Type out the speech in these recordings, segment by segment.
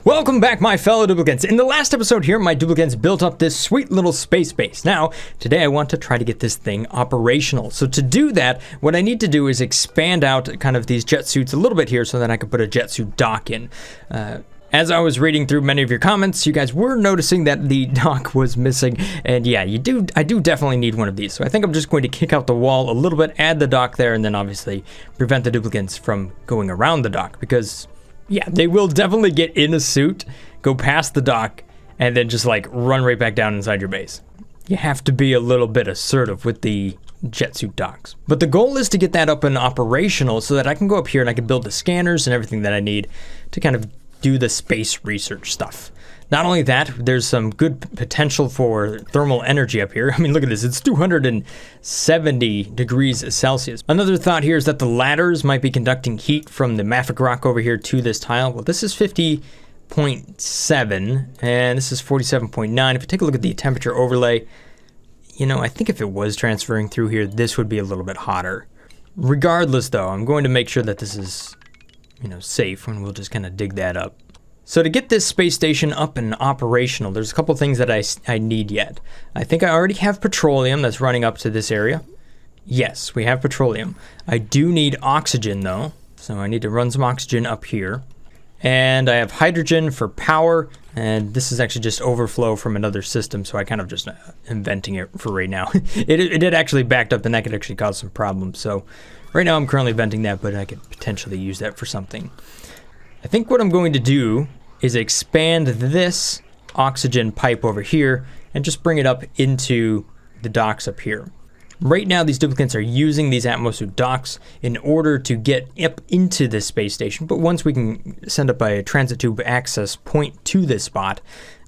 Welcome back, my fellow duplicants. In the last episode here, my duplicants built up this sweet little space base. Now, today I want to try to get this thing operational. So to do that, what I need to do is expand out kind of these jet suits a little bit here so that I can put a jet suit dock in. As I was reading through many of your comments, you guys were noticing that the dock was missing, and yeah, I do definitely need one of these. So I think I'm just going to kick out the wall a little bit, add the dock there, and then obviously prevent the duplicants from going around the dock, because yeah, they will definitely get in a suit, go past the dock, and then just like run right back down inside your base. You have to be a little bit assertive with the jet suit docks. But the goal is to get that up and operational so that I can go up here and I can build the scanners and everything that I need to kind of do the space research stuff. Not only that, there's some good potential for thermal energy up here. I mean, look at this, it's 270 degrees Celsius. Another thought here is that the ladders might be conducting heat from the mafic rock over here to this tile. Well, this is 50.7 and this is 47.9. If you take a look at the temperature overlay, you know, I think if it was transferring through here, this would be a little bit hotter. Regardless though, I'm going to make sure that this is, you know, safe, and we'll just kind of dig that up. So to get this space station up and operational, there's a couple things that I need yet. I think I already have petroleum that's running up to this area. Yes, we have petroleum. I do need oxygen though, so I need to run some oxygen up here. And I have hydrogen for power, and this is actually just overflow from another system, so I kind of just inventing it for right now. It did actually backed up, and that could actually cause some problems. So right now I'm currently venting that, but I could potentially use that for something. I think what I'm going to do is expand this oxygen pipe over here and just bring it up into the docks up here. Right now, these duplicants are using these atmosuit docks in order to get up into this space station, but once we can send up a transit tube access point to this spot,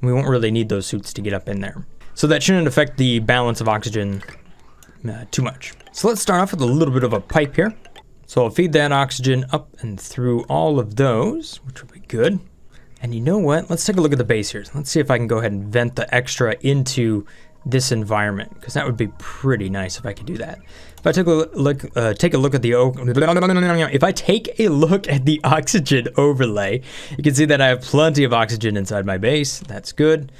we won't really need those suits to get up in there. So that shouldn't affect the balance of oxygen too much. So let's start off with a little bit of a pipe here. So I'll feed that oxygen up and through all of those, which will be good. And you know what? Let's take a look at the base here. Let's see if I can go ahead and vent the extra into this environment, because that would be pretty nice if I could do that. If I take a look at the oxygen overlay, you can see that I have plenty of oxygen inside my base. That's good.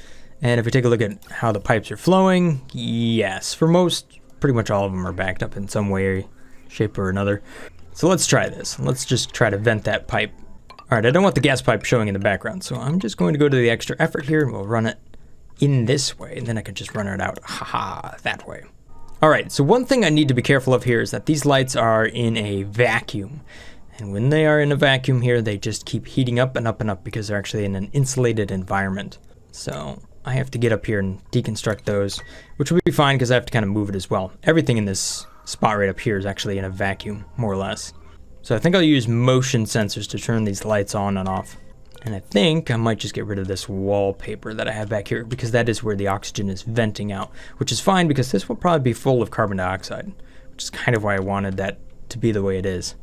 And if we take a look at how the pipes are flowing, yes, for most, pretty much all of them are backed up in some way, shape or another. So let's try this. Let's just try to vent that pipe. All right, I don't want the gas pipe showing in the background, so I'm just going to go to the extra effort here, and we'll run it in this way, and then I can just run it out, haha, that way. All right, so one thing I need to be careful of here is that these lights are in a vacuum, and when they are in a vacuum here, they just keep heating up and up and up because they're actually in an insulated environment. So I have to get up here and deconstruct those, which will be fine because I have to kind of move it as well. Everything in this spot right up here is actually in a vacuum, more or less. So I think I'll use motion sensors to turn these lights on and off. And I think I might just get rid of this wallpaper that I have back here, because that is where the oxygen is venting out, which is fine because this will probably be full of carbon dioxide, which is kind of why I wanted that to be the way it is.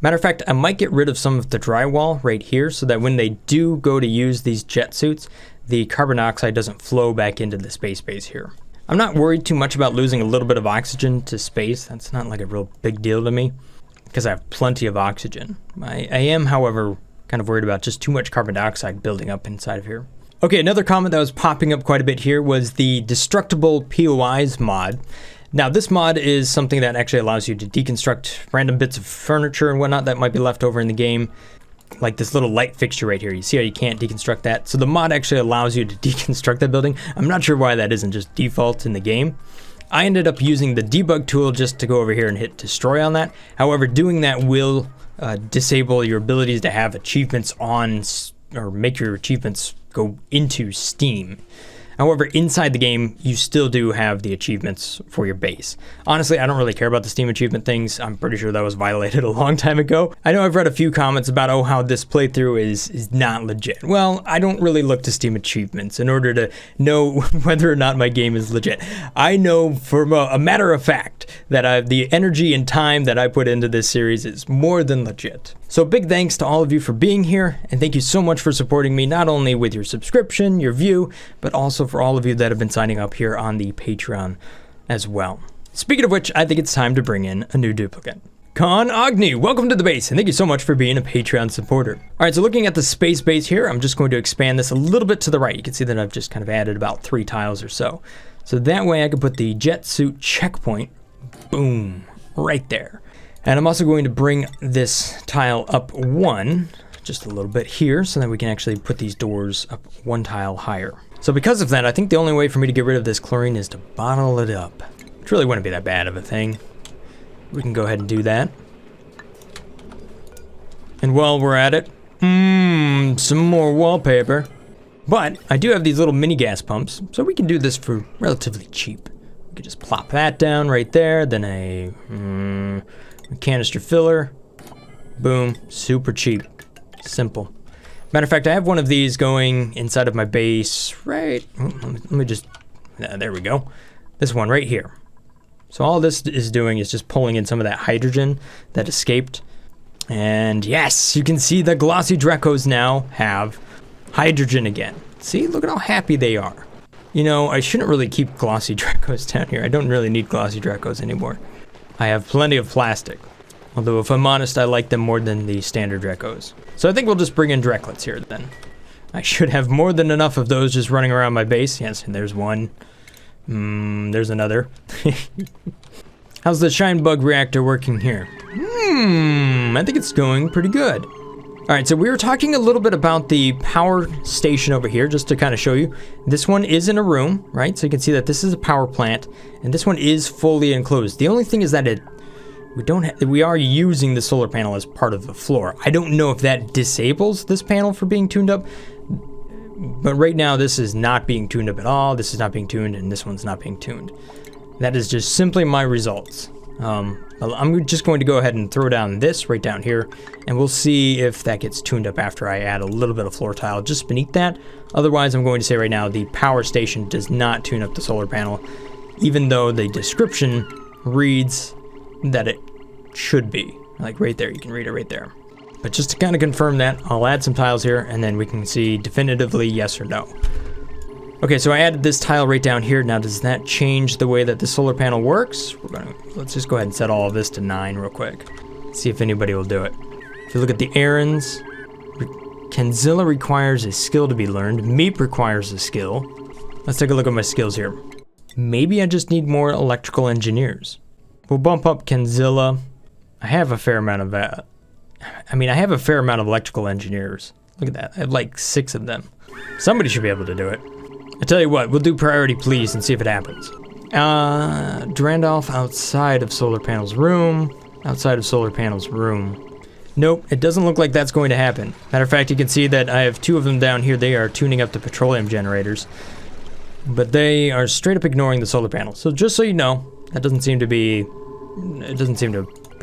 Matter of fact, I might get rid of some of the drywall right here so that when they do go to use these jet suits, the carbon dioxide doesn't flow back into the space base here. I'm not worried too much about losing a little bit of oxygen to space. That's not like a real big deal to me, because I have plenty of oxygen. I am, however, kind of worried about just too much carbon dioxide building up inside of here. Okay, another comment that was popping up quite a bit here was the Destructible POIs mod. Now, this mod is something that actually allows you to deconstruct random bits of furniture and whatnot that might be left over in the game, like this little light fixture right here. You see how you can't deconstruct that? So the mod actually allows you to deconstruct that building. I'm not sure why that isn't just default in the game. I ended up using the debug tool just to go over here and hit destroy on that. However, doing that will disable your abilities to have achievements on, or make your achievements go into Steam. However, inside the game, you still do have the achievements for your base. Honestly, I don't really care about the Steam achievement things. I'm pretty sure that was violated a long time ago. I know I've read a few comments about, oh, how this playthrough is not legit. Well, I don't really look to Steam achievements in order to know whether or not my game is legit. I know for a matter of fact that the energy and time that I put into this series is more than legit. So big thanks to all of you for being here, and thank you so much for supporting me, not only with your subscription, your view, but also for all of you that have been signing up here on the Patreon as well. Speaking of which, I think it's time to bring in a new duplicate. Khan Agni, welcome to the base, and thank you so much for being a Patreon supporter. All right, so looking at the space base here, I'm just going to expand this a little bit to the right. You can see that I've just kind of added about 3 tiles or so. So that way I can put the jet suit checkpoint, boom, right there. And I'm also going to bring this tile up 1, just a little bit here, so that we can actually put these doors up 1 tile higher. So because of that, I think the only way for me to get rid of this chlorine is to bottle it up. Which really wouldn't be that bad of a thing. We can go ahead and do that. And while we're at it, some more wallpaper. But I do have these little mini gas pumps, so we can do this for relatively cheap. We could just plop that down right there, then a canister filler. Boom, super cheap, simple. Matter of fact, I have one of these going inside of my base, right? Let me just, there we go. This one right here. So all this is doing is just pulling in some of that hydrogen that escaped. And yes, you can see the glossy Drecos now have hydrogen again. See, look at how happy they are. You know, I shouldn't really keep glossy Drecos down here. I don't really need glossy Drecos anymore. I have plenty of plastic. Although if I'm honest, I like them more than the standard Drecos. So I think we'll just bring in Drecklets here then. I should have more than enough of those just running around my base. Yes, and there's one. There's another. How's the shine bug reactor working here? I think it's going pretty good. All right, so we were talking a little bit about the power station over here, just to kind of show you. This one is in a room, right? So you can see that this is a power plant, and this one is fully enclosed. The only thing is that we are using the solar panel as part of the floor. I don't know if that disables this panel for being tuned up, but right now this is not being tuned up at all. This is not being tuned, and this one's not being tuned. That is just simply my results. I'm just going to go ahead and throw down this right down here, and we'll see if that gets tuned up after I add a little bit of floor tile just beneath that. Otherwise, I'm going to say right now the power station does not tune up the solar panel, even though the description reads that it should be. Like right there, you can read it right there. But just to kind of confirm that, I'll add some tiles here, and then we can see definitively yes or no. Okay, so I added this tile right down here. Now, does that change the way that the solar panel works? Let's just go ahead and set all of this to 9 real quick. See if anybody will do it. If you look at the errands, Kenzilla requires a skill to be learned. Meep requires a skill. Let's take a look at my skills here. Maybe I just need more electrical engineers. We'll bump up Kenzilla. I have a fair amount of that. I have a fair amount of electrical engineers. Look at that. I have like 6 of them. Somebody should be able to do it. I tell you what, we'll do priority please and see if it happens. Drandolph outside of solar panel's room. Outside of solar panel's room. Nope, it doesn't look like that's going to happen. Matter of fact, you can see that I have 2 of them down here. They are tuning up the petroleum generators. But they are straight up ignoring the solar panel. So just so you know, that doesn't seem to be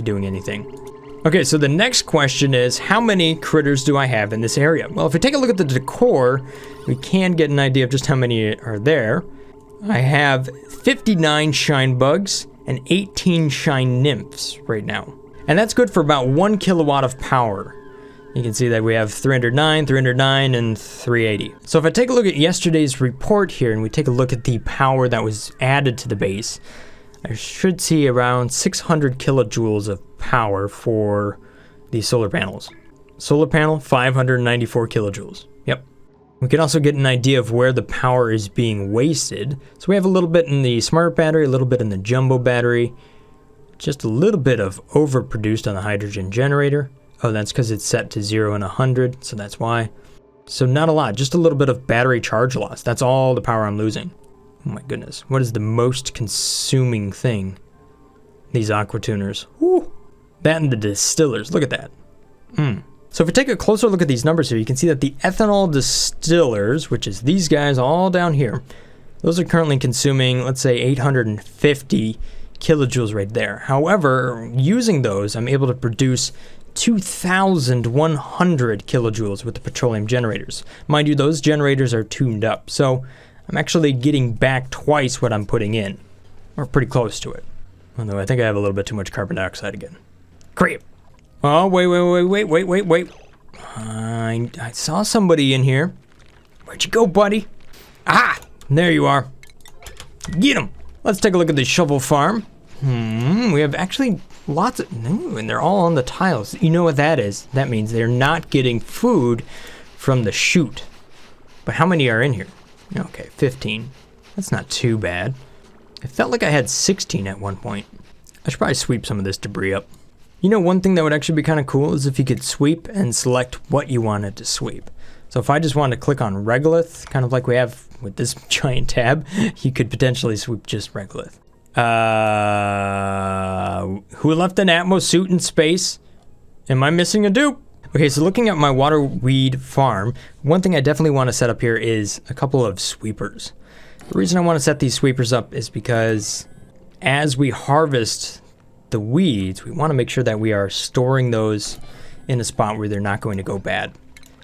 doing anything. Okay, so the next question is, how many critters do I have in this area? Well, if we take a look at the decor, we can get an idea of just how many are there. I have 59 shine bugs and 18 shine nymphs right now. And that's good for about 1 kilowatt of power. You can see that we have 309, 309, and 380. So if I take a look at yesterday's report here, and we take a look at the power that was added to the base, I should see around 600 kilojoules of power for the solar panels. Solar panel, 594 kilojoules. Yep. We can also get an idea of where the power is being wasted. So we have a little bit in the smart battery, a little bit in the jumbo battery, just a little bit of overproduced on the hydrogen generator. Oh, that's because it's set to 0 and 100, so that's why. So not a lot, just a little bit of battery charge loss. That's all the power I'm losing. Oh my goodness, what is the most consuming thing? These aqua tuners. Woo! That and the distillers, look at that. So if we take a closer look at these numbers here, you can see that the ethanol distillers, which is these guys all down here, those are currently consuming, let's say 850 kilojoules right there. However, using those, I'm able to produce 2,100 kilojoules with the petroleum generators. Mind you, those generators are tuned up, so I'm actually getting back twice what I'm putting in, or pretty close to it. Although I think I have a little bit too much carbon dioxide again. Creep. Oh, wait. I saw somebody in here. Where'd you go, buddy? Ah, there you are. Get him. Let's take a look at the shovel farm. We have actually lots of, ooh, and they're all on the tiles. You know what that is? That means they're not getting food from the chute. But how many are in here? Okay, 15. That's not too bad. It felt like I had 16 at one point. I should probably sweep some of this debris up. You know, one thing that would actually be kind of cool is if you could sweep and select what you wanted to sweep. So if I just wanted to click on regolith, kind of like we have with this giant tab, you could potentially sweep just regolith. Who left an Atmos suit in space? Am I missing a dupe? Okay, so looking at my water weed farm, one thing I definitely want to set up here is a couple of sweepers. The reason I want to set these sweepers up is because as we harvest the weeds, we want to make sure that we are storing those in a spot where they're not going to go bad.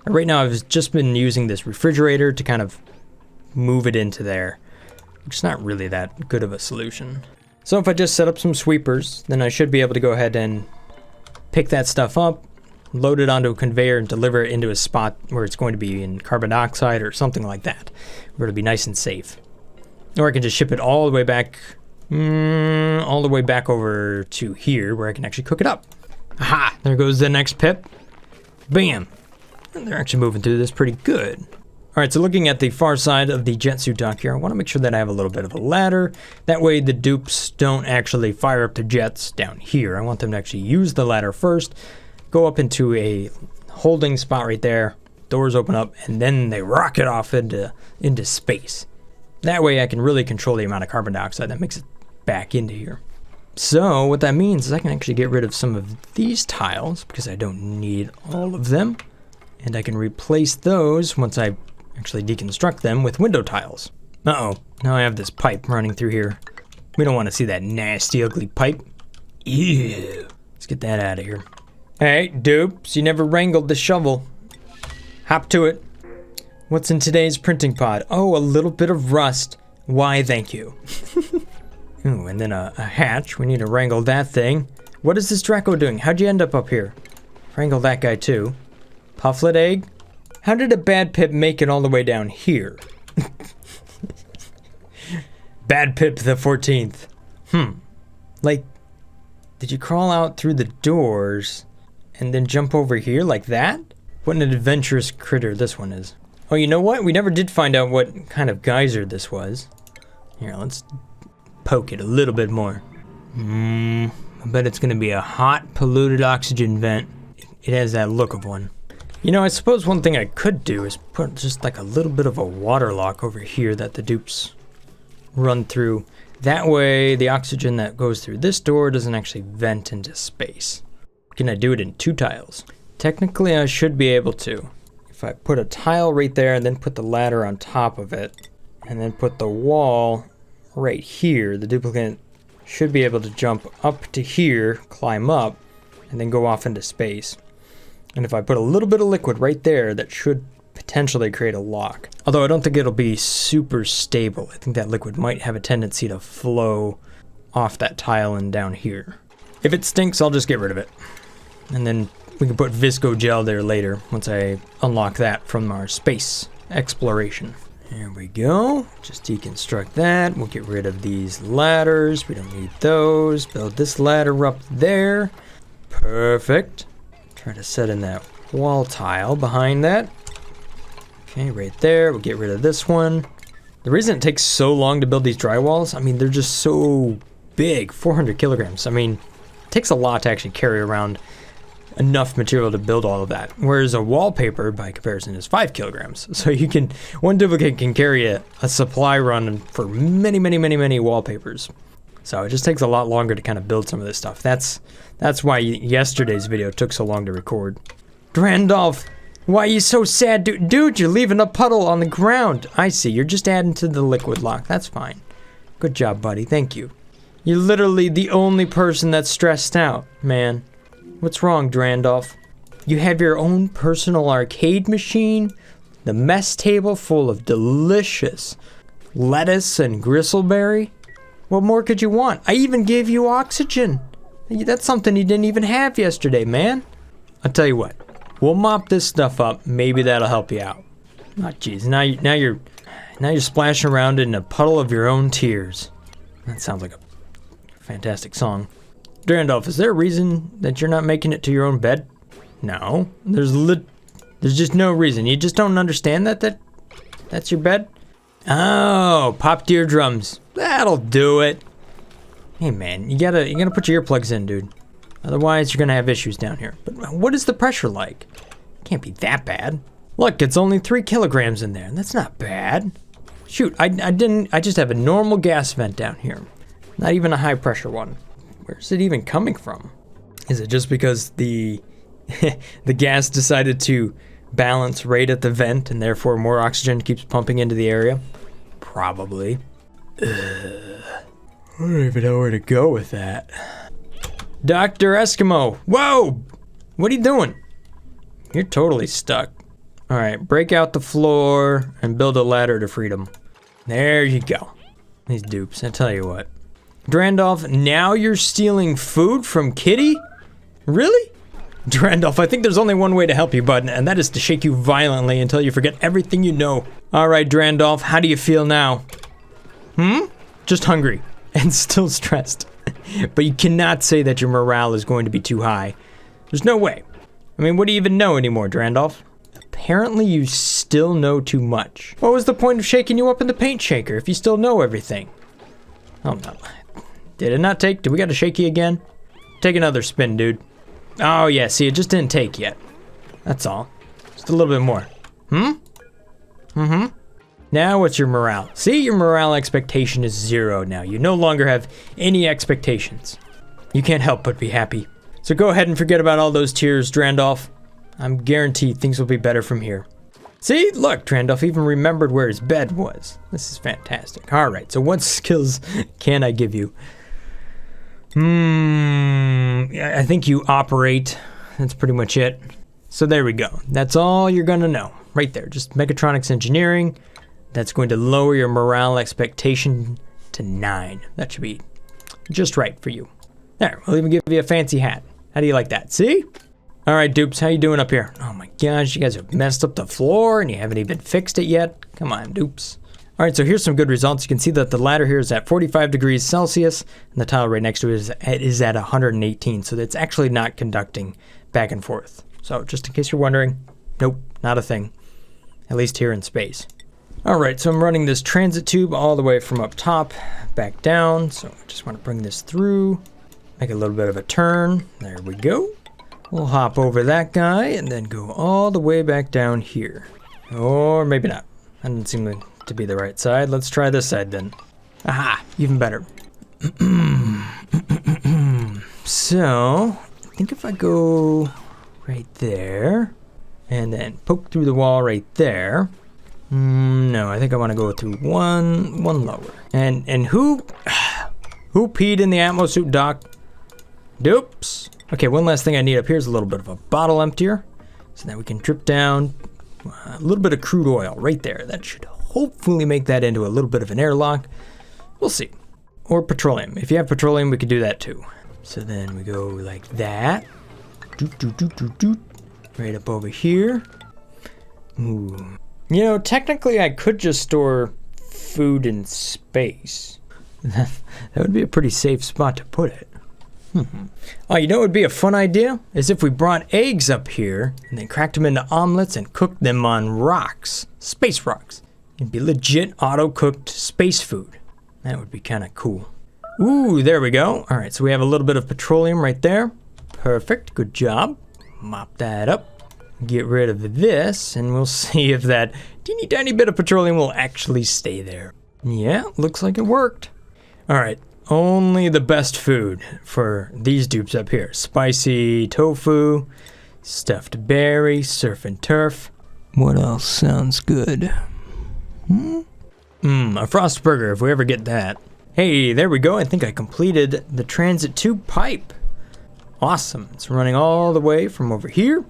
Right now, I've just been using this refrigerator to kind of move it into there, which is not really that good of a solution. So if I just set up some sweepers, then I should be able to go ahead and pick that stuff up, load it onto a conveyor, and deliver it into a spot where it's going to be in carbon dioxide or something like that, where it'll be nice and safe. Or I can just ship it all the way back, over to here, where I can actually cook it up. Aha! There goes the next pip. Bam! And they're actually moving through this pretty good. All right, so looking at the far side of the jet suit dock here, I want to make sure that I have a little bit of a ladder. That way the dupes don't actually fire up the jets down here. I want them to actually use the ladder first, go up into a holding spot right there, doors open up, and then they rocket off into space. That way I can really control the amount of carbon dioxide that makes it back into here. So what that means is I can actually get rid of some of these tiles because I don't need all of them. And I can replace those once I actually deconstruct them with window tiles. Uh-oh, now I have this pipe running through here. We don't want to see that nasty, ugly pipe. Ew. Let's get that out of here. Hey, dupes, you never wrangled the shovel. Hop to it. What's in today's printing pod? Oh, a little bit of rust. Why, thank you. Ooh, and then a hatch. We need to wrangle that thing. What is this Draco doing? How'd you end up here? Wrangle that guy too. Pufflet egg? How did a bad pip make it all the way down here? Bad pip the 14th. Like, did you crawl out through the doors and then jump over here like that? What an adventurous critter this one is. Oh, you know what? We never did find out what kind of geyser this was. Here, let's poke it a little bit more. I bet it's gonna be a hot, polluted oxygen vent. It has that look of one. You know, I suppose one thing I could do is put just like a little bit of a water lock over here that the dupes run through. That way, the oxygen that goes through this door doesn't actually vent into space. Can I do it in 2 tiles? Technically, I should be able to. If I put a tile right there and then put the ladder on top of it, and then put the wall right here, the duplicate should be able to jump up to here, climb up, and then go off into space. And if I put a little bit of liquid right there, that should potentially create a lock. Although I don't think it'll be super stable. I think that liquid might have a tendency to flow off that tile and down here. If it stinks, I'll just get rid of it. And then we can put Visco gel there later once I unlock that from our space exploration. There we go. Just deconstruct that. We'll get rid of these ladders. We don't need those. Build this ladder up there. Perfect. Try to set in that wall tile behind that. Okay, right there. We'll get rid of this one. The reason it takes so long to build these drywalls, I mean, they're just so big, 400 kilograms. I mean, it takes a lot to actually carry around enough material to build all of that. Whereas a wallpaper, by comparison, is 5 kilograms. So you can, one duplicate can carry a supply run for many, many, many, many wallpapers. So it just takes a lot longer to kind of build some of this stuff. That's why yesterday's video took so long to record. Randolph, why are you so sad? Dude, you're leaving a puddle on the ground. I see, you're just adding to the liquid lock. That's fine. Good job, buddy. Thank you. You're literally the only person that's stressed out, man. What's wrong, Randolph? You have your own personal arcade machine, the mess table full of delicious lettuce and gristleberry. What more could you want? I even gave you oxygen. That's something you didn't even have yesterday, man. I'll tell you what. We'll mop this stuff up. Maybe that'll help you out. Oh, jeez. Now you're splashing around in a puddle of your own tears. That sounds like a fantastic song. Drandolf, is there a reason that you're not making it to your own bed? No, there's just no reason. You just don't understand that's your bed? Oh, popped eardrums. That'll do it. Hey man, you gotta put your earplugs in, dude. Otherwise, you're gonna have issues down here. But what is the pressure like? Can't be that bad. Look, it's only 3 kilograms in there. That's not bad. Shoot, I just have a normal gas vent down here. Not even a high pressure one. Where's it even coming from? Is it just because the gas decided to balance right at the vent and therefore more oxygen keeps pumping into the area? Probably. I don't even know where to go with that. Dr. Eskimo, whoa! What are you doing? You're totally stuck. All right, break out the floor and build a ladder to freedom. There you go. These dupes, I tell you what. Drandolf, now you're stealing food from Kitty? Really? Drandolf, I think there's only one way to help you, bud, and that is to shake you violently until you forget everything you know. All right, Drandolf, how do you feel now? Just hungry and still stressed. But you cannot say that your morale is going to be too high. There's no way. I mean, what do you even know anymore, Drandolf? Apparently you still know too much. What was the point of shaking you up in the paint shaker if you still know everything? Oh no. Did it not take? Do we got to shake you again? Take another spin, dude. Oh yeah, see, it just didn't take yet. That's all. Just a little bit more. Now what's your morale? See, your morale expectation is 0 now. You no longer have any expectations. You can't help but be happy. So go ahead and forget about all those tears, Drandolf. I'm guaranteed things will be better from here. See, look, Drandolf even remembered where his bed was. This is fantastic. All right, so what skills can I give you? I think you operate. That's pretty much it. So there we go. That's all you're gonna know. Right there, just mechatronics engineering. That's going to lower your morale expectation to 9. That should be just right for you. There, we'll even give you a fancy hat. How do you like that? See? All right, Dupes, how you doing up here? Oh my gosh, you guys have messed up the floor and you haven't even fixed it yet. Come on, Dupes. All right, so here's some good results. You can see that the ladder here is at 45 degrees Celsius and the tile right next to it is at 118. So it's actually not conducting back and forth. So just in case you're wondering, nope, not a thing. At least here in space. All right, so I'm running this transit tube all the way from up top back down. So I just want to bring this through, make a little bit of a turn. There we go. We'll hop over that guy and then go all the way back down here. Or maybe not. That didn't seem to be the right side. Let's try this side then. Aha, even better. So, I think if I go right there and then poke through the wall right there. No, I think I want to go through one lower. And who peed in the Atmos suit, Doc? Dupes. Okay, one last thing I need up here is a little bit of a bottle emptier. So that we can drip down a little bit of crude oil right there. That should hopefully make that into a little bit of an airlock. We'll see. Or petroleum. If you have petroleum, we could do that too. So then we go like that. Right up over here. Ooh. You know, technically I could just store food in space. That would be a pretty safe spot to put it. Oh, you know what would be a fun idea? Is if we brought eggs up here and then cracked them into omelets and cooked them on rocks. Space rocks. It'd be legit auto-cooked space food. That would be kind of cool. Ooh, there we go. All right, so we have a little bit of petroleum right there. Perfect, good job. Mop that up. Get rid of this, and we'll see if that teeny tiny bit of petroleum will actually stay there. Yeah, looks like it worked. All right, only the best food for these dupes up here. Spicy tofu, stuffed berry, surf and turf. What else sounds good? A frost burger, if we ever get that. Hey, there we go. I think I completed the transit tube pipe. Awesome. It's running all the way from over here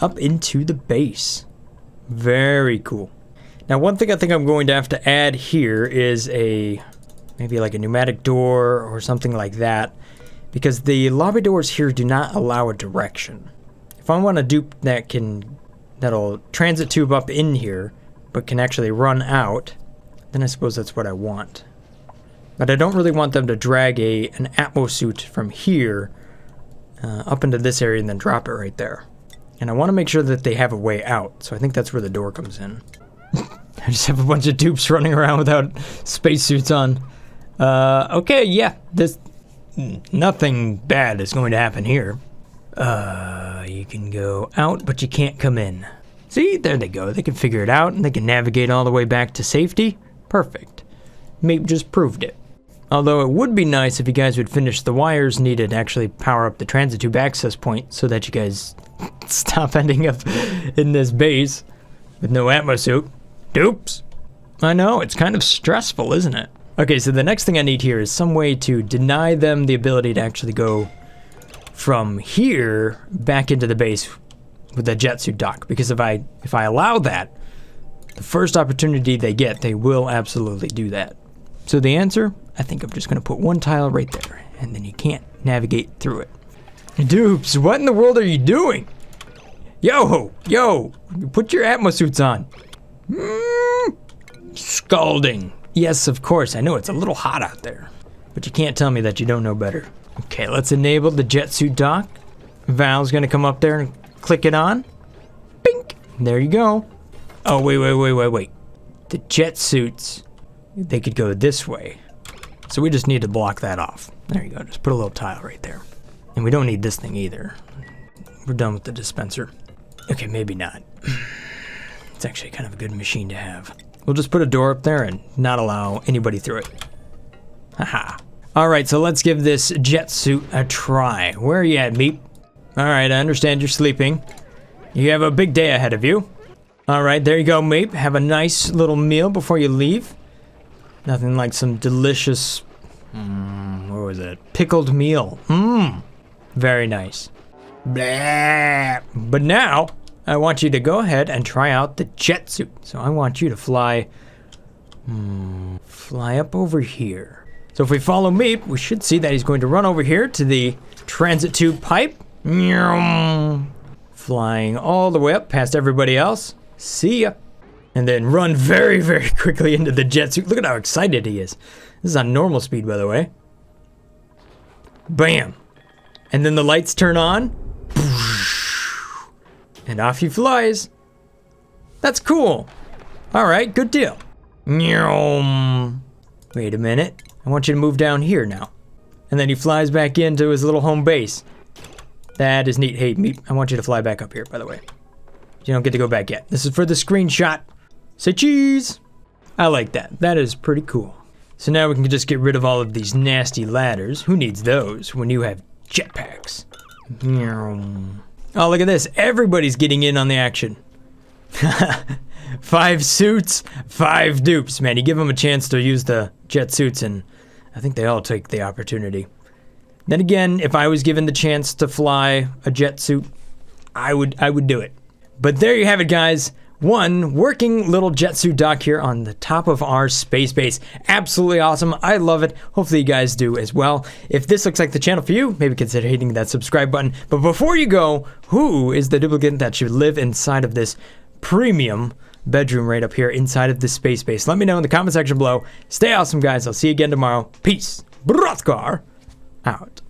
up into the base. Very cool. Now, one thing I think I'm going to have to add here is maybe like a pneumatic door or something like that, because the lobby doors here do not allow a direction. If I want a dupe that'll transit tube up in here, but can actually run out, then I suppose that's what I want. But I don't really want them to drag an atmo suit from here up into this area and then drop it right there. And I want to make sure that they have a way out. So I think that's where the door comes in. I just have a bunch of dupes running around without spacesuits on. Okay, yeah. Nothing bad is going to happen here. You can go out, but you can't come in. See, there they go. They can figure it out, and they can navigate all the way back to safety. Perfect. Mape just proved it. Although it would be nice if you guys would finish the wires needed to actually power up the transit tube access point so that you guys stop ending up in this base with no atmosuit. Dupes! I know, it's kind of stressful, isn't it? Okay, so the next thing I need here is some way to deny them the ability to actually go from here back into the base with the jet suit dock. Because if I allow that, the first opportunity they get, they will absolutely do that. So the answer, I think I'm just going to put one tile right there, and then you can't navigate through it. Dupes, what in the world are you doing? Yo, put your atmosuits on. Scalding. Yes, of course, I know it's a little hot out there, but you can't tell me that you don't know better. Okay, let's enable the jet suit dock. Val's going to come up there and click it on. Bink. There you go. Oh, wait. The jet suits, they could go this way. So we just need to block that off. There you go, just put a little tile right there. And we don't need this thing either. We're done with the dispenser. Okay, maybe not. It's actually kind of a good machine to have. We'll just put a door up there and not allow anybody through it. Haha. Alright, so let's give this jet suit a try. Where are you at, Meep? Alright, I understand you're sleeping. You have a big day ahead of you. Alright, there you go, Meep. Have a nice little meal before you leave. Nothing like some delicious, what was it? Pickled meal. Very nice. Blah. But now, I want you to go ahead and try out the jet suit. So I want you to fly up over here. So if we follow Meep, we should see that he's going to run over here to the transit tube pipe. Flying all the way up past everybody else. See ya. And then run very, very quickly into the jet suit. Look at how excited he is. This is on normal speed, by the way. Bam. And then the lights turn on. And off he flies. That's cool. All right, good deal. Wait a minute. I want you to move down here now. And then he flies back into his little home base. That is neat. Hey, Meep, I want you to fly back up here, by the way. You don't get to go back yet. This is for the screenshot. Say cheese. I like that. That is pretty cool. So now we can just get rid of all of these nasty ladders. Who needs those when you have jetpacks? Oh, look at this. Everybody's getting in on the action. 5 suits, 5 dupes. Man, you give them a chance to use the jet suits, and I think they all take the opportunity. Then again, if I was given the chance to fly a jet suit, I would do it. But there you have it, guys. One working little jet suit dock here on the top of our space base. Absolutely awesome. I love it. Hopefully you guys do as well. If this looks like the channel for you, maybe consider hitting that subscribe button. But before you go, who is the duplicate that should live inside of this premium bedroom right up here inside of this space base? Let me know in the comment section below. Stay awesome, guys. I'll see you again tomorrow. Peace. Brothgar out.